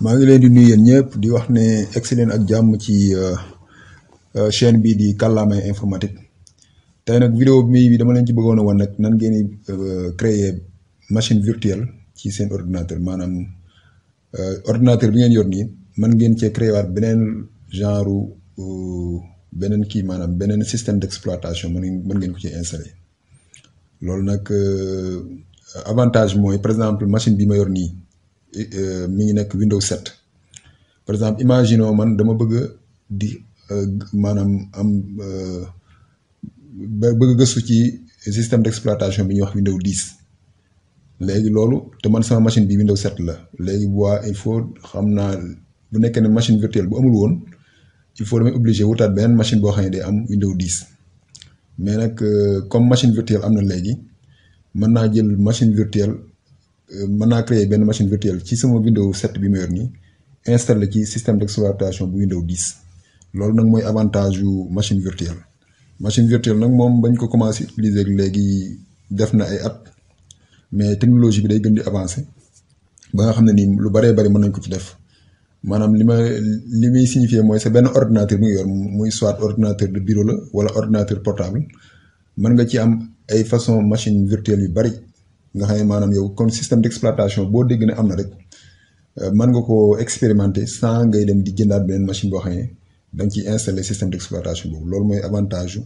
maa ngi leen di nuyu yéen ñëpp di wax ne excellent ak jàmm ci chaîne bii di kàllaamay informatique tey nag vidéo bi dama leen ci bëggoon a wan nag nan ngeen di créer machine virtuelle ci seen ordinateur maanaam ordinateur bi ngeen yor nii mën ngeen cee créer waat beneen genre beneen kii maanaam beneen système d'exploitation mën ngeen ko ci installer loolu nag avantage mooy par exemple machine bi ma yor nii mi ngi nekk Windows 7 par exemple imaginons man dama bëgg di maanaam am bëgg gëstu ci système d'exploitation bi ñuy wax Windows 10 léegi loolu te man sama machine bi Windows 7 la léegi bu il faut xam naa bu nekkee ne machine virtuelle bu amul woon il faut damay obligé wutaat beneen machine boo xam ne day am Windows 10 mais nag comme machine virtuelle am na léegi mën naa jël machine virtuelle mën naa créer benn machine virtuelle ci sama Windows 7 bi ma yor nii installé ci système d'exploitation bu Windows 10 loolu nag mooy avantage yu machine virtuelle nag moom bañ ko commencé utiliser léegi def na ay at mais technologie bi day gën di avancer ba nga xam ne nii lu baree bari mën nañ ko ci def maanaam li muy signifier mooy sa benn ordinateur bi nga yor muy soit ordinateur de bureau la wala ordinateur portable mën nga ci am ay façon machine virtuelle yu bari nga xam ne maanaam yow kon système d'exploitation boo dégg ne am na rek mën nga ko expérimenter sans ngay dem di jëndaat beneen machine boo xam ne da nga ciy installer système d'exploitation boobu loolu mooy avantage yu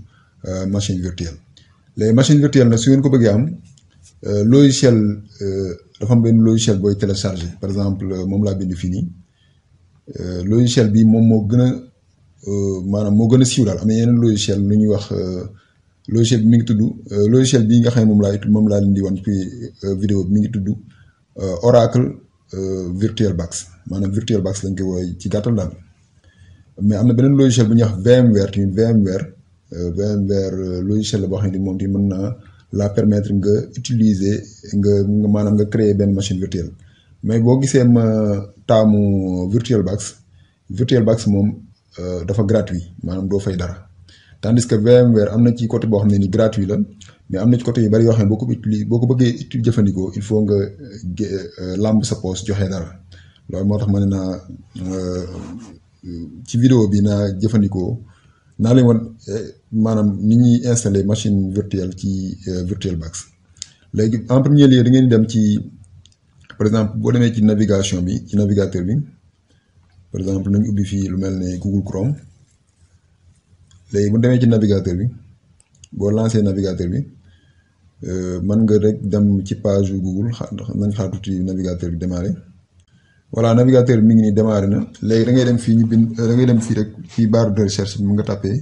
machine virtuelle les machines virtuelles nag su ngeen ko bëggee am logiciel dafa am benn logiciel booy télécharger par exemple moom laa bind fii nii logiciel bi moom moo gën a maanaam moo gën a siiw daal am na yeneen logiciel lu ñuy wax logiciel bi mi ngi tudd logiciel bii nga xam ne moom laa leen di wan ci vidéo bi mi ngi tudd Oracle VirtualBox maanaam VirtualBox lañ koy woowee ci gàttal daal mais am na beneen logiciel bu ñuy wax VMware tamit VMware logiciel la boo xam ne moom tamit mën naa la permettre nga utiliser nga maanaam nga créer benn machine virtuelle mais boo gisee ma taamu VirtualBox moom dafa gratuit maanaam doo fay dara tandis que VMware am na ci côté boo xam ne ni gratuit la mais am na ci côté yu bari yoo xam ne boo ko bëggee jëfandikoo il faut nga làmb sa poche joxe dara loolu moo tax ma ne naa ci vidéo bi naa jëfandikoo naa leen wan maanaam ni ñuy installer machine virtuelle ci VirtualBox léegi en premier lieu da ngeen di dem ci par exemple boo demee ci navigation bi ci navigateur bi par exemple nañu ubbi fii lu mel ne Google Chrome léegi bu demee ci navigateur bi boo lancé navigateur bi mën nga rek dem ci page yu Google nañ xaar tuuti navigateur bi démarré voilà navigateur bi mi ngi nii démarré na léegi da ngay dem fii ñu bind da ngay dem fii rek fii barre de recherche bi mu nga tapé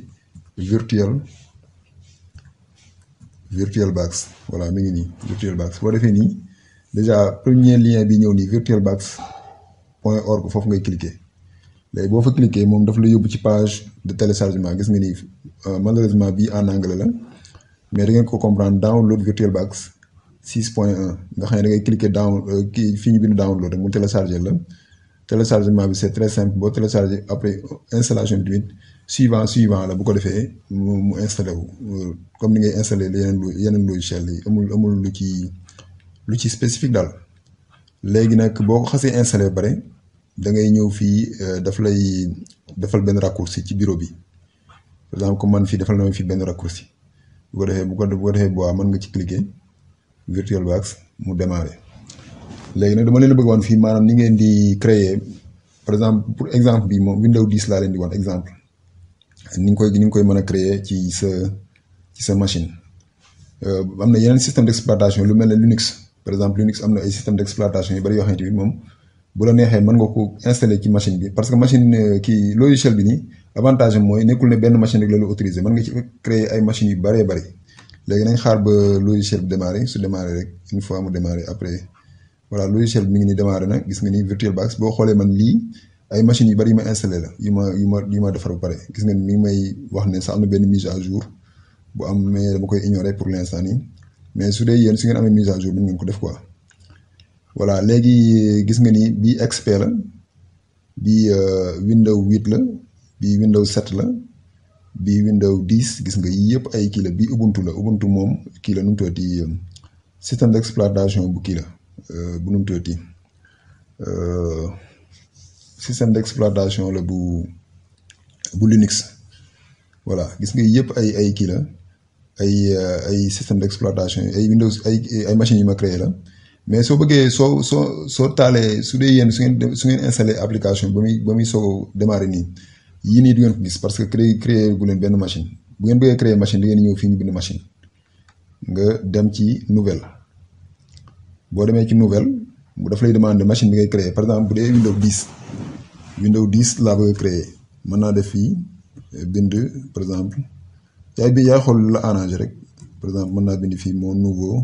VirtualBox voilà mi ngi nii VirtualBox boo defee nii déjà premier lien bi ñëw nii virtualbox.org foofu ngay cliquer léegi boo fa cliquer moom daf la yóbbu ci page de téléchargement gis nga ni malheureusement bii en anglais la mais da ngeen ko comprendre download VirtualBox 6.1 nga xam ne da ngay cliquer kii fii ñu bind download rek mu télécharger la téléchargement bi c'est très simple boo télécharger après installation bi tamit suivant la bu ko defee mu installé wu comme ni ngay installé yeneen logiciel yi amul lu ci spécifique daal léegi nag boo ko xasee installé ba pare da ngay ñëw fii daf lay defal benn raccourci ci bureau bi par exemple comme man fii defal na ma fii benn raccourci bu ko defee bu ko defee bu mën nga ci cliquer VirtualBox mu démarrer léegi nag dama leen bëgg wan fii maanaam ni ngeen di créer par exemple pour exemple bi moom Windows 10 laa leen di wan exemple ni nga koy mën a créer ci sa machine am na yeneen système d'exploitation lu mel ne Linux par exemple Linux am na ay système d'exploitation yu bari yoo xamante ni moom bu la neexee mën nga ko installer ci machine bi parce que machine kii logiciel bi nii avantage am mooy nekkul ne benn machine rek la autorisé mën nga ci créer ay machines yu bëree bëri léegi nañ xaar ba logiciel bi démarré su démarré rek une fois mu démarré après voilà logiciel bi mi ngi nii démarré na gis nga ni VirtualBox boo xoolee man lii ay machines yu bëri yu ma installé la yu ma defar ba pare gis nga ni mi ngi may wax ne sax am na benn mise à jour bu am mais dama koy ignorer pour l'instant nii mais su dee yéen su ngeen amee mise à jour mën ngeen ko def quoi voilà léegi gis nga ni bii XP la bii Windows 8 la bii Windows 7 la bii Windows 10 gis nga yii yëpp ay kii la bii Ubuntu moom kii la nu mu tuddati système d'exploitation bu kii la bu nu mu tuddati système d'exploitation la bu Linux voilà gis nga yëpp ay kii la ay système d'exploitation ay Windows ay machines yu ma créé la mais soo bëggee soo taalee su dee yéen su ngeen installé application ba muy soo démarrer nii yii nii du ngeen ko gis parce que créé gu leen benn machine bu ngeen bëggee créer machine di ngeen ñëw fii ñu bind machine nga dem ci nouvelle boo demee ci nouvelle bu daf lay demander machine bi ngay créer par exemple bu dee Windows 10 laa bëgg a créer mën naa def fii bind par exemple yaay xool la arrangé rek par exemple mën naa bind fii mon nouveau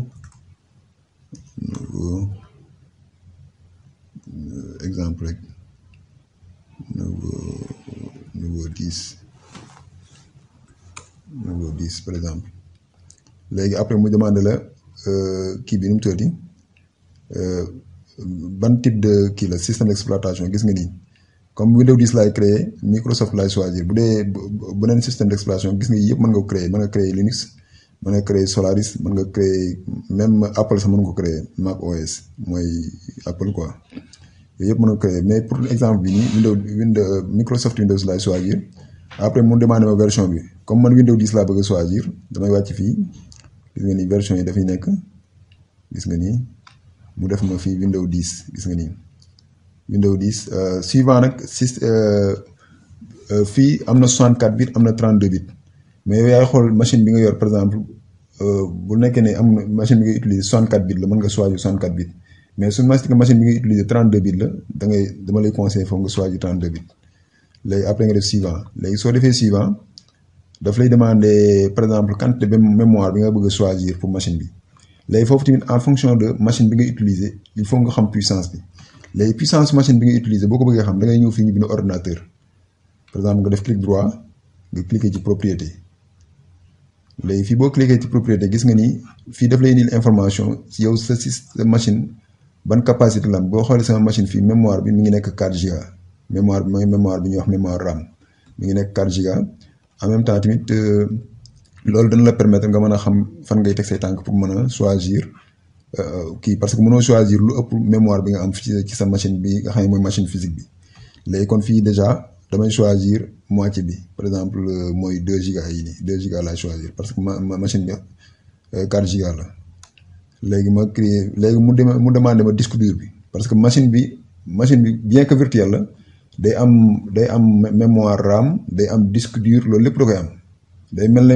exemple rek nouveau 10 par exemple léegi après mu demande la kii bi nu mu tuddati ban type de kii la système d'exploitation gis nga nii comme Windows 10 laay créer Microsoft laay choisir bu dee beneen système d'exploitation gis nga yëpp mën nga ko créer mën nga créer Linux mën nga créer Solaris mën nga créer même Apple sax mën nga ko créer Mac OS mooy Apple quoi yooyu yëpp mën nga créer mais pour exemple bi nii Microsoft Windows laay choisir après mu demandé ma version bi comme man Windows 10 laa bëgg a choisir damay wàcc fii gis nga ni version yi dafay nekk gis nga nii mu def ma fii Windows 10 gis nga nii Windows 10 suivant nag fii am na 64 bits am na 32 bits mais yow yaay xool machine bi nga yor par exemple bu nekkee ne am na machine bi ngay utiliser 64 bits la mën nga choisir 64 bits mais su machine bi ngay utiliser 32 bits la dama lay conseiller foofu nga choisir 32 bits léegi après nga def suivant léegi soo defee suivant daf lay demander par exemple quantité de mémoire bi nga bëgg a choisir pour machine bi léegi foofu tamit en fonction de machine bi nga utiliser il faut nga xam puissance bi léegi puissance machine bi nga utiliser boo ko bëggee xam da ngay ñëw fii ñu bind ordinateur par exemple nga def clic droit nga cliquer ci propriété léegi fii boo cliquer ci propriété gis nga ni fii daf lay indil information ci yow sa machine ban capacité la am boo xoolee sama machine fii mémoire bi mi ngi nekk 4 giga mémoire bi mooy mémoire bi ñuy wax mémoire RAM mi ngi nekk 4 giga en même temps tamit loolu dana la permettre nga mën a xam fan ngay teg say tànk pour mën a choisir kii parce que mënoo choisir lu ëpp mémoire bi nga am ci sa machine bi nga xam ne mooy machine physique bi léegi kon fii déjà damay choisir moitié bi par exemple mooy 2 giga yi nii 2 giga laay choisir parce que ma machine bi 4 giga la léegi ma créé léegi mu demandé ma disque dur bi parce que machine bi bien que virtuelle la day am mémoire RAM day am disque dur loolu lépp da koy am day mel ne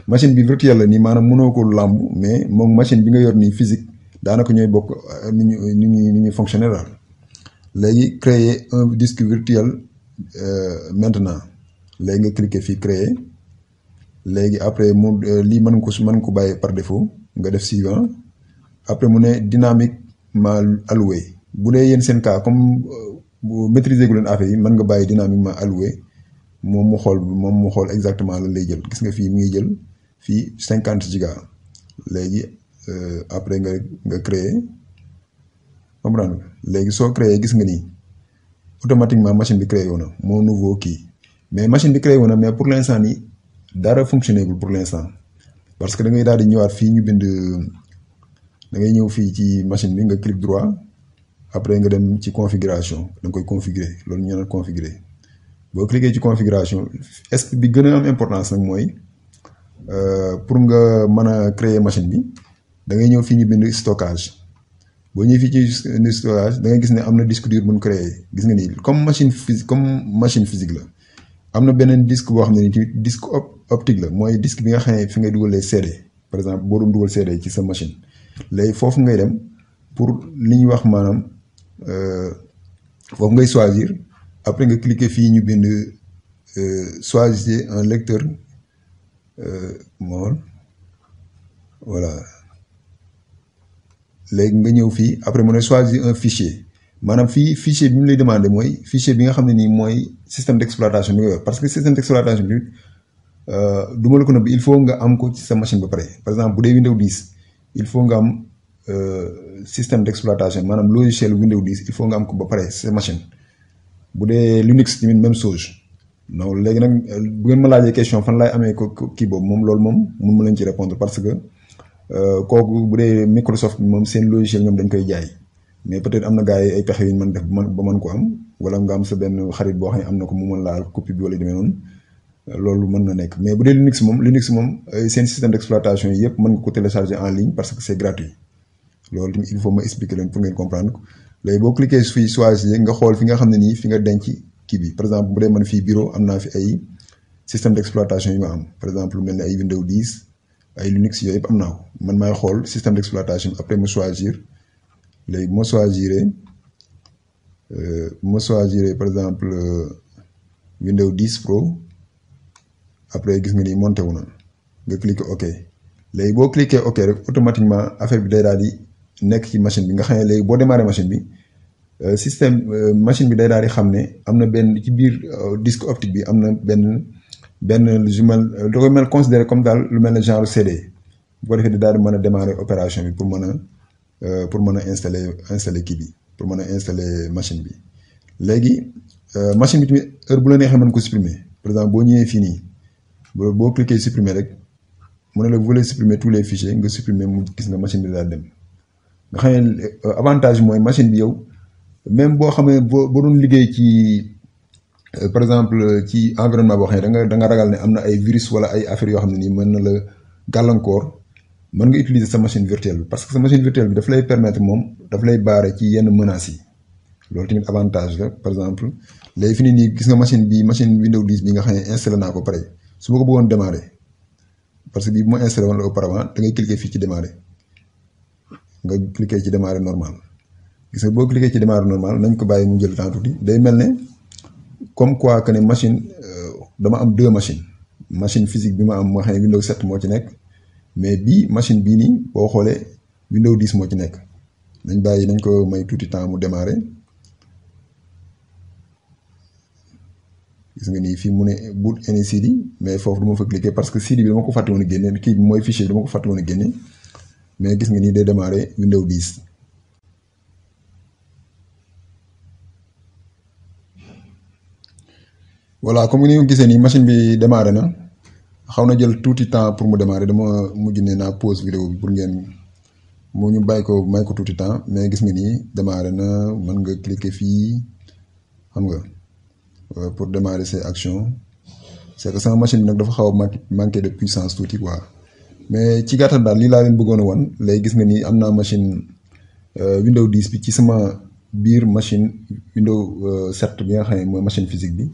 machine bi virtuelle la nii maanaam mënoo ko làmb mais moom machine bi nga yor nii physique daanaka ñooy bokk ni ñuy fonctionner daal léegi créer un disque virtuel maintenant léegi nga cliquer fii créer léegi après mu lii mën nga ko bàyyi par défaut nga def suivant après mu ne dynamiquement alloué bu dee yéen seen cas comme bu maîtriser gu leen affaire yi mën nga bàyyi dynamiquement alloué moom mu xool exactement lan lay jël gis nga fii mi ngi jël fii 50 giga léegi après nga créer comprendre nga léegi soo créer gis nga nii automatiquement machine bi créé woon na moo nouveau kii mais machine bi créé woon na mais pour l'instant nii dara fonctionné gul pour l'instant parce que da ngay daal di ñëwaat fii ñu bind da ngay ñëw fii ci machine bi nga clic droit après nga dem ci configuration da nga koy configurer loolu ñu naan configurer boo cliquer ci configuration est bi gën a am importance nag mooy pour nga mën a créer machine bi da ngay ñëw fii ñu bind stockage boo ñëwee fii ci stockage da ngay gis ne am na disque dur bu ñu créé gis nga ni comme machine physique la am na beneen disque boo xam ne ni disque optique la mooy disque bi nga xam ne fi ngay dugalee CD par exemple boo doon dugal CD ci sa machine léegi foofu ngay dem pour li ñuy wax maanaam foofu ngay choisir après nga cliquer fii ñu bind choisir un lecteur mool voilà léegi nga ñëw fii après mu ne choisir un fichier maanaam fii fichier bi mu lay demandé mooy fichier bi nga xam ne nii mooy système d'exploitation bi nga yor parce que système d'exploitation bi du ma la ko nëbb il faut nga am ko ci sa machine ba pare par exemple bu dee Windows 10 il faut nga am système d'exploitation maanaam logiciel Windows 10 il faut nga am ko ba pare sa machine bu dee Linux tamit même chose non léegi nag bu ngeen ma laajee question fan laay amee ko kii boobu moom loolu moom mun ma leen ci répondre parce que kooku bu dee Microsoft moom seen logiciel ñoom dañ koy jaay mais peut-être am na gars yi ay pexe yu ñu mën def ba mën ko am wala nga am sa benn xarit boo xam ne am na ko mu mën laal copie bi wala demee noonu loolu mën na nekk mais bu dee Linux moom seen système d'exploitation yi yëpp mën nga ko télécharger en ligne parce que c'est gratuit loolu tamit il faut ma expliquer leen pour ngeen comprendre léegi boo cliquer fii choisir nga xool fi nga xam ne nii fi nga denc kii bi par exemple bu dee man fii bureau am naa fi ay système d'exploitation yi ma am par exemple lu mel ne ay Windows 10 ay Linux yooyu yëpp am naa ko man maay xool système d'exploitation après ma choisir léegi bu ma choisir par exemple Windows 10 Pro après gis nga ni monté wu na nga cliquer OK léegi boo cliquer OK rek automatiquement affaire bi day daal di nekk ci machine bi nga xam ne léegi boo démarrer machine bi système machine bi day daal di xam ne am na benn ci biir disque optique bi am na benn lu mel da koy mel considéré comme daal lu mel ne genre CD bu ko defee daal di mën a démarrer opération bi pour mën a installer kii bi pour mën a installer machine bi léegi machine bi tamit heure bu la neexee mën ko supprimer par exemple boo ñëwee fii nii boo cliquer supprimer rek mu ne la vous voulez supprimer tous les fichiers nga supprimer mu gis nga machine bi daal dem nga xam ne avantage mooy machine bi yow même boo xamee boo doon liggéey ci par exemple ci environnement boo xam ne da nga ragal ne am na ay virus wala ay affaires yoo xam ne nii mën na la gàllankoor mën nga utiliser sa machine virtuelle bi parce que sa machine virtuelle bi daf lay permettre moom daf lay baare ci yenn menaces yi loolu tamit avantage la par exemple léegi fi nii gis nga machine Windows 10 bi nga xam ne installé naa ko pare su ma ko bëggoon démarrer parce que bii bu ma installé woon la auparavant da ngay cliquer fii ci démarrer nga cliquer ci démarrer normal gis nga boo cliquer ci démarrer normal nañ ko bàyyi mu jël temps tuuti day mel ne comme quoi que ne machine dama am deux machine physique bi ma am moo xam ne Windows 7 moo ci nekk mais bii machine bii nii boo xoolee Windows 10 moo ci nekk nañ ko may tuuti temps mu démarrer gis nga nii fii mu ne boot any CD mais foofu du ma fa cliquer parce que CD bi dama ko fàtte woon a génne kii bi mooy fichier bi dama ko fàtte woon a génne mais gis nga nii day démarrer Windows 10 voilà comme ni nga gisee nii machine bi démarré na xaw na jël tuuti temps pour mu démarrer dama mujj ne naa pause vidéo bi pour ngeen mu ñu bàyyi ko may ko tuuti temps mais gis nga nii démarré na mën nga cliquer fii xam nga pour démarrer ces actions c'est que sama machine bi nag dafa xaw a manqué de puissance tuuti quoi mais ci gàttal daal lii laa leen bëggoon a wan léegi gis nga nii am naa machine Windows 10 bi ci sama biir machine Windows 7 bi nga xam ne mooy machine physique bi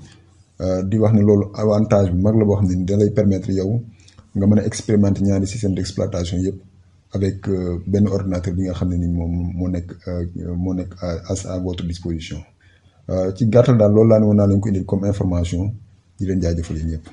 di wax ne loolu avantage bi mag la boo xam ne da lay permettre yow nga mën a expérimenter ñaari système d'exploitation yëpp avec benn ordinateur bi nga xam ne ni moom moo nekk à votre disposition ci gàttal daal loolu laa ne woon naa leen ko indil comme information di leen jaajëfal yéen ñëpp